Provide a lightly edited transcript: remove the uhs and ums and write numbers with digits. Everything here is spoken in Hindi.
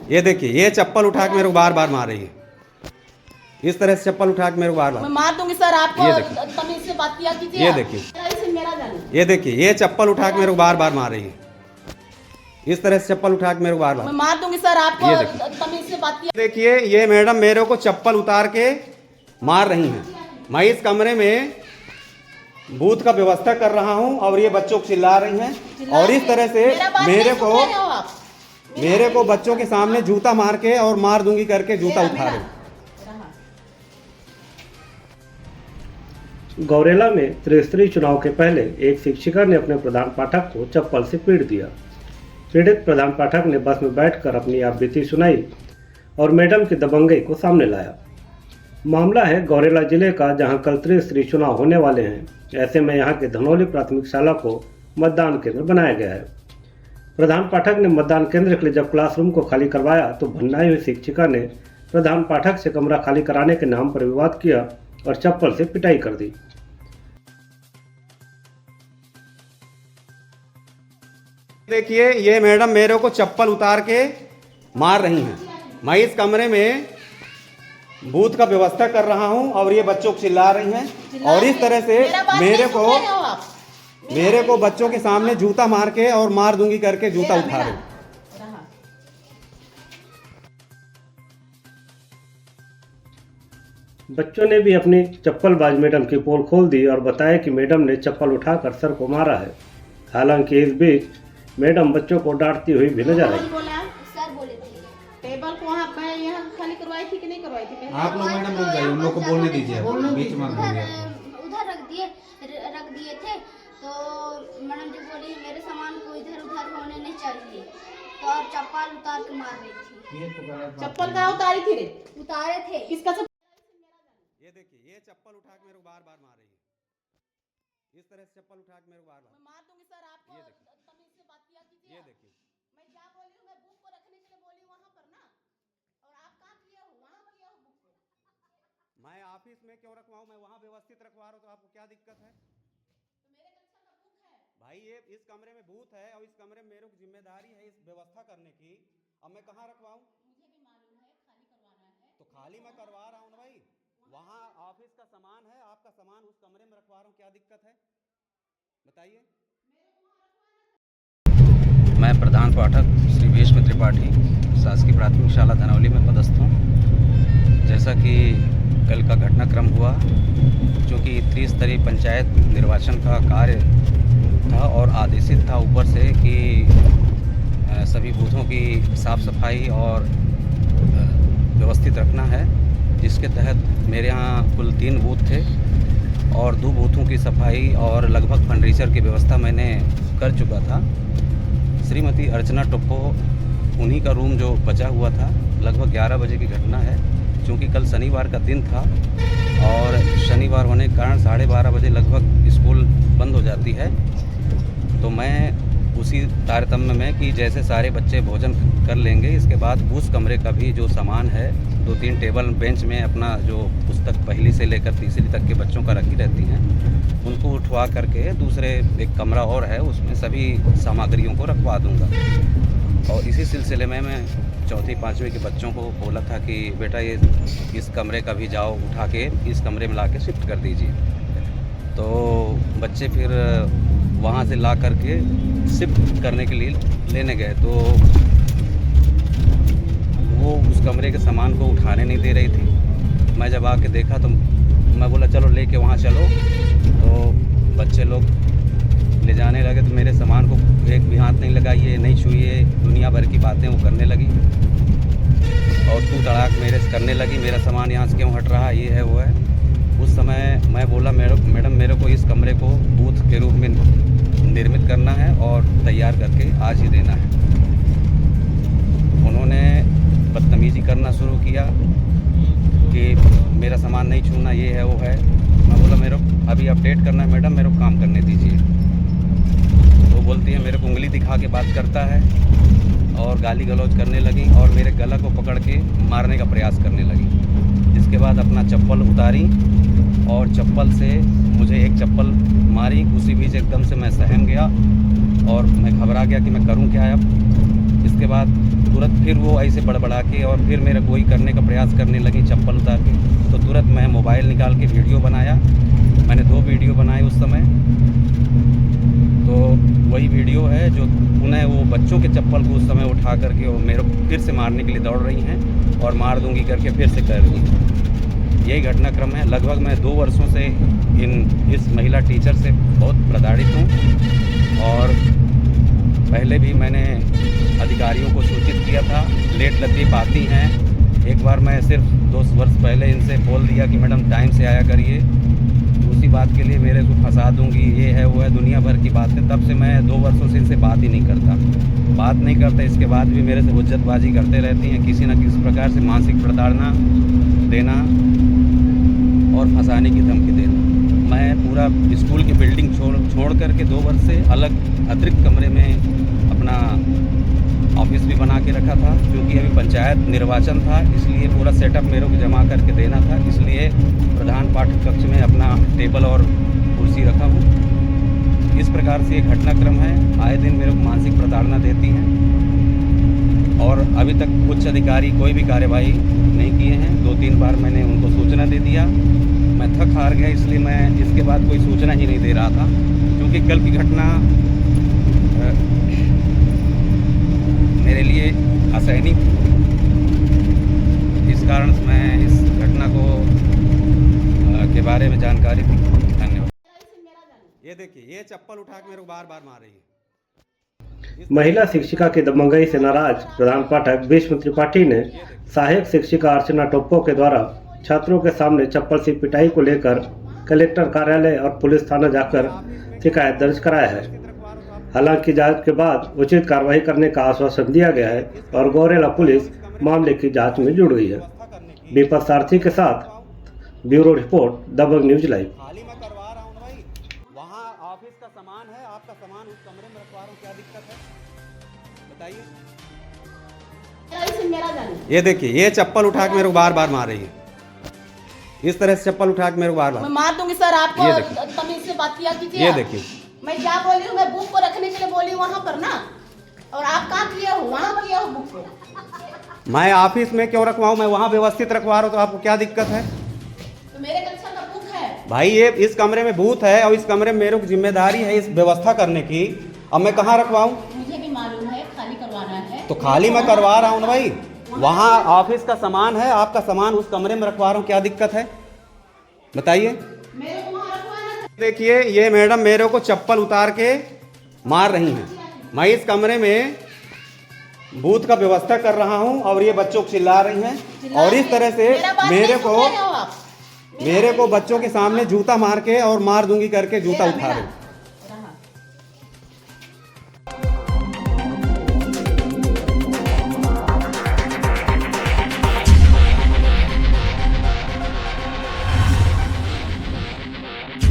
ये देखिए, ये चप्पल उठा के मेरे को बार बार मार रही है। इस तरह से चप्पल उठा के मेरे को बार मैं बार। मार दूंगी सर आपको। ये देखिए। तमीज से बात किया कीजिए। ये देखिए। मेरा जाने। ये देखिए, ये चप्पल उठा के मेरे को बार बार मार रही है। इस तरह से चप्पल उठा के मेरे को बार मैं बार। मार दूंगी सर आपको। ये देखिए। तमीज से बात किया। देखिए, ये मैडम मेरे को चप्पल उतार के मार रही हैं। मैं इस कमरे में बूथ का व्यवस्था कर रहा हूं और ये बच्चों को चिल्ला रही हैं और इस तरह से मेरे को बच्चों के सामने जूता मार के और मार दूंगी करके जूता उठा रहे हैं। गौरेला में त्रिस्तरीय चुनाव के पहले एक शिक्षिका ने अपने प्रधान पाठक को चप्पल से पीट दिया। पीड़ित प्रधान पाठक ने बस में बैठकर अपनी आप बीती सुनाई और मैडम की दबंगई को सामने लाया। मामला है गौरेला जिले का, जहां कल त्रिस्तरीय चुनाव होने वाले हैं। ऐसे में यहां के धनौली प्राथमिक शाला को मतदान केंद्र बनाया गया है। प्रधान पाठक ने मतदान केंद्र के लिए जब क्लासरूम को खाली करवाया तो भंडाई हुई शिक्षिका ने प्रधान पाठक से कमरा खाली कराने के नाम पर विवाद किया और चप्पल से पिटाई कर दी। देखिए, ये मैडम मेरे को चप्पल उतार के मार रही हैं। मैं इस कमरे में बूथ का व्यवस्था कर रहा हूं और ये बच्चों को चिल्ला रही हैं और इस तरह से मेरे को बच्चों के सामने जूता मार के और मार दूंगी करके जूता उठा रहे हैं। बच्चों ने भी अपनी चप्पलबाज मैडम की पोल खोल दी और बताया कि मैडम ने चप्पल उठाकर सर को मारा है। हालांकि इस बीच मैडम बच्चों को डांटती हुई भी नजर आई। सर बोले थे टेबल को वहाँ पे यहाँ खाली करवाई थी कि नहीं करवाई थी? आप लोग मैडम रुक जाइए, उन लोग को बोलने दीजिए, बीच में उधर रख दिए थे तो मैडम जी बोली मेरे सामान को इधर उधर होने नहीं चाहिए तो और चप्पल उतार के मार रही थी। चप्पल कहाँ उतारी थी रे? उतारे थे। किसका सब? ये देखिए, ये चप्पल उठा के मेरे को बार बार मार रही है। इस तरह से चप्पल उठा के मेरे को बार बार। मैं मार दूंगी सर आपको। ये देखिए। तमीज से बात किया कीजिए। ये देखिए, मैं क्या बोली हूँ? मैं बुक को रखने के लिए बोली वहाँ पर ना, और आप कहाँ किए हो? वहाँ किए हो बुक को। मैं ऑफिस में क्यों रखवाऊं? मैं वहां व्यवस्थित रखवा रहा हूं तो आपको क्या दिक्कत है? तो मेरे कक्षा का बुक है भाई, ये इस कमरे में बूथ है और इस कमरे में मेरे को जिम्मेदारी है इस व्यवस्था करने की। अब मैं कहाँ रखवाऊं? मुझे भी मालूम है खाली करवाना है। तो खाली मैं करवा रहा हूँ ना भाई। वहाँ ऑफिस का सामान है, आपका सामान उस कमरे में रखवा रहा हूँ, क्या दिक्कत है बताइए? मैं प्रधान पाठक श्री भीष्म त्रिपाठी शासकीय प्राथमिक शाला धनौली में पदस्थ हूँ। जैसा कि कल का घटनाक्रम हुआ, चूँकि त्रिस्तरीय पंचायत निर्वाचन का कार्य था और आदेशित था ऊपर से कि सभी बूथों की साफ़ सफाई और व्यवस्थित रखना है, जिसके तहत मेरे यहाँ कुल 3 बूथ थे और 2 बूथों की सफाई और लगभग फंडरेजर की व्यवस्था मैंने कर चुका था। श्रीमती अर्चना टोप्पो, उन्हीं का रूम जो बचा हुआ था, लगभग 11 बजे की घटना है। क्योंकि कल शनिवार का दिन था और शनिवार होने के कारण 12:30 बजे लगभग स्कूल बंद हो जाती है, तो मैं उसी तारतम्य में कि जैसे सारे बच्चे भोजन कर लेंगे, इसके बाद उस कमरे का भी जो सामान है, 2-3 टेबल बेंच में अपना जो पुस्तक पहली से लेकर तीसरी तक के बच्चों का रखी रहती हैं, उनको उठवा करके दूसरे एक कमरा और है उसमें सभी सामग्रियों को रखवा दूंगा। और इसी सिलसिले में मैं 4वीं-5वीं के बच्चों को बोला था कि बेटा ये इस कमरे का भी जाओ उठा के इस कमरे में ला के शिफ्ट कर दीजिए। तो बच्चे फिर वहाँ से ला करके शिफ्ट करने के लिए लेने गए, तो वो उस कमरे के सामान को उठाने नहीं दे रही थी। मैं जब आके देखा तो मैं बोला चलो लेके वहाँ चलो, तो बच्चे लोग ले जाने लगे तो मेरे सामान को एक भी हाथ नहीं लगाइए, नहीं छुइए, दुनिया भर की बातें वो करने लगी और तू तड़ाक मेरे से करने लगी, मेरा सामान यहाँ से क्यों हट रहा, ये है वो है। उस समय मैं बोला मैडम मेरे को इस कमरे को बूथ के रूप में निर्मित करना है और तैयार करके आज ही देना है। उन्होंने बदतमीजी करना शुरू किया कि मेरा सामान नहीं छूना, ये है वो है। मैं बोला मेरे को अभी अपडेट करना है मैडम, मेरे को काम करने दीजिए। तो बोलती है, मेरे को उंगली दिखा के बात करता है और गाली गलौज करने लगी और मेरे गला को पकड़ के मारने का प्रयास करने लगी। जिसके बाद अपना चप्पल उतारी और चप्पल से मुझे एक चप्पल मारी। उसी बीच एकदम से मैं सहम गया और मैं घबरा गया कि मैं करूं क्या अब। इसके बाद तुरंत फिर वो ऐसे बड़बड़ा के और फिर मेरा कोई करने का प्रयास करने लगी चप्पल उतार के। तो तुरंत मैं मोबाइल निकाल के वीडियो बनाया। मैंने 2 वीडियो बनाए उस समय। तो वही वीडियो है जो पुनः वो बच्चों के चप्पल को उस समय उठा करके वो मेरे को फिर से मारने के लिए दौड़ रही हैं और मार दूंगी करके फिर से कर रही हैं। यही घटनाक्रम है। लगभग मैं 2 वर्षों से इस महिला टीचर से बहुत प्रताड़ित हूँ और पहले भी मैंने अधिकारियों को सूचित किया था। लेट लतीफ़ आती हैं। एक बार मैं सिर्फ 2 वर्ष पहले इनसे बोल दिया कि मैडम टाइम से आया करिए, उसी बात के लिए मेरे को फंसा दूंगी, ये है वो है, दुनिया भर की बात है। तब से मैं 2 वर्षों से इनसे बात ही नहीं करता। इसके बाद भी मेरे से हुज्जतबाजी करते रहती हैं, किसी न किसी प्रकार से मानसिक प्रताड़ना देना और फंसाने की धमकी देना। मैं पूरा स्कूल की बिल्डिंग छोड़ करके 2 वर्ष से अलग अतिरिक्त कमरे में अपना ऑफिस भी बना के रखा था, क्योंकि अभी पंचायत निर्वाचन था, इसलिए पूरा सेटअप मेरे को जमा करके देना था। इसलिए प्रधान पाठक कक्ष में अपना टेबल और कुर्सी रखा हूँ। इस प्रकार से एक घटनाक्रम है। आए दिन मेरे को मानसिक प्रताड़ना देती हैं और अभी तक उच्च अधिकारी कोई भी कार्यवाही नहीं किए हैं। 2-3 बार मैंने उनको सूचना दे दिया। मैं थक हार गया, इसलिए मैं इसके बाद कोई सूचना ही नहीं दे रहा था, क्योंकि कल की घटना मेरे लिए असहनीय थी। इस कारण से मैं इस घटना को के बारे में जानकारी दी। धन्यवाद। ये देखिए, ये चप्पल उठा के मेरे को बार बार मार रही है। महिला शिक्षिका की दबंगई से नाराज प्रधान पाठक भीष्म त्रिपाठी ने सहायक शिक्षिका अर्चना टोप्पो के द्वारा छात्रों के सामने चप्पल से पिटाई को लेकर कलेक्टर कार्यालय और पुलिस थाना जाकर शिकायत दर्ज कराया है। हालांकि जांच के बाद उचित कार्रवाई करने का आश्वासन दिया गया है और गौरेला पुलिस मामले की जांच में जुड़ गई है। दीपक सारथी के साथ ब्यूरो रिपोर्ट, दबंग न्यूज लाइव। खाली मैं करवा रहा हूँ ना भाई, वहाँ ऑफिस का सामान है, आपका सामान उस कमरे में रखवा रहा हूँ, क्या दिक्कत है बताइए। ये देखिए, ये चप्पल उठा के मेरे को बार बार मार रही है। इस तरह से चप्पल उठा के मेरे को बार मैं बार मार दूंगी सर आपको। ये देखिए। तमीज से बात किया कीजिए। ये आप। देखिए, मैं क्या बोली हूँ, मैं बुक को रखने के लिए बोली वहाँ पर ना, और आप कहाँ किए हो, वहाँ किए हो बुक को। मैं ऑफिस में क्यों रखवाऊँ, मैं वहाँ व्यवस्थित रखवा रहा हूँ, तो आपको क्या दिक्कत है तो मेरे कक्षा का बुक है भाई। ये इस कमरे में बूथ है और इस कमरे में मेरे को जिम्मेदारी है इस व्यवस्था करने की। अब मैं कहाँ रखवाऊँ? मुझे भी मालूम है, खाली करवाना है तो खाली मैं करवा रहा हूँ ना भाई। वहाँ ऑफिस का सामान है, आपका सामान उस कमरे में रखवा रहा हूँ, क्या दिक्कत है बताइए। मेरे को वहाँ रखवाना है। देखिए, ये मैडम मेरे को चप्पल उतार के मार रही हैं। मैं इस कमरे में बूथ का व्यवस्था कर रहा हूँ और ये बच्चों को चिल्ला रही हैं और इस तरह से मेरे को बच्चों के सामने जूता मार के और मार दूंगी करके जूता उठा रहे हैं।